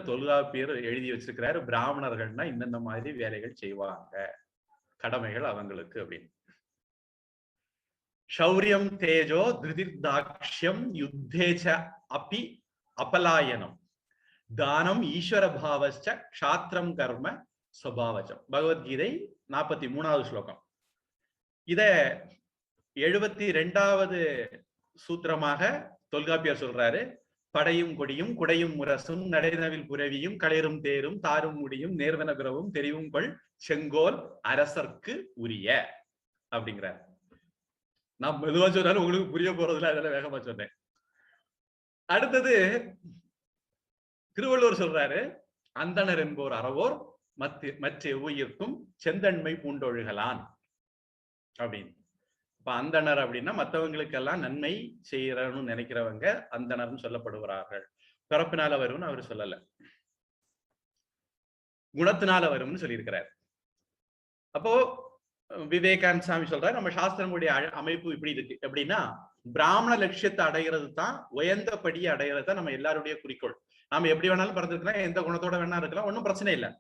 தொல்காப்பியர் எழுதி வச்சிருக்கிறாரு, பிராமணர்கள்னா இன்னென்ன மாதிரி வேலைகள் செய்வாங்க, கடமைகள் அவங்களுக்கு அப்படின்னு. ஷௌரியம் தேஜோ திருதிர்தாக்ஷ்யம் யுத்தேச்ச அப்பி அபலாயனம் தானம் ஈஸ்வர பாவச்ச க்ஷாத்திரம் கர்ம சுபாவச்சம். பகவத்கீதை 43வது ஸ்லோகம். இத 72வது சூத்திரமாக தொல்காப்பியர் சொல்றாரு. படையும் கொடியும் குடையும் முரசும் நடைநவில் புரவியும் களேறும் தேரும் தாரும் முடியும் நேர்வன பிறவும் தெரிவும் கொள் செங்கோல் அரசர்க்கு உரிய அப்படிங்கிறார். நான் மெதுவா சொன்னாலும் உங்களுக்கு புரிய போறதுல அதெல்லாம் வேகமா சொன்னேன். அடுத்தது திருவள்ளுவர் சொல்றாரு, அந்தணர் என்போர் அறவோர் மற்ற உயிர்க்கும் செந்தன்மை பூண்டொழுகலான் அப்படின்னு. இப்ப அந்தணர் அப்படின்னா மற்றவங்களுக்கெல்லாம் நன்மை செய்யறன்னு நினைக்கிறவங்க அந்தணர்னு சொல்லப்படுகிறார்கள். பிறப்பினால வரும்னு அவர் சொல்லல, குணத்தினால வரும்னு சொல்லியிருக்கிறார். அப்போ விவேகானந்த சாமி சொல்றாரு, நம்ம சாஸ்திரங்களுடைய அமைப்பு இப்படி இருக்கு எப்படின்னா, பிராமண லட்சியத்தை அடைகிறது தான், உயர்ந்த படியை அடைகிறது தான் நம்ம எல்லாருடைய குறிக்கோள். நாம எப்படி வேணாலும் பிறந்திருக்கலாம், எந்த குணத்தோட வேணா இருக்கலாம், ஒன்றும் பிரச்சனை இல்லை.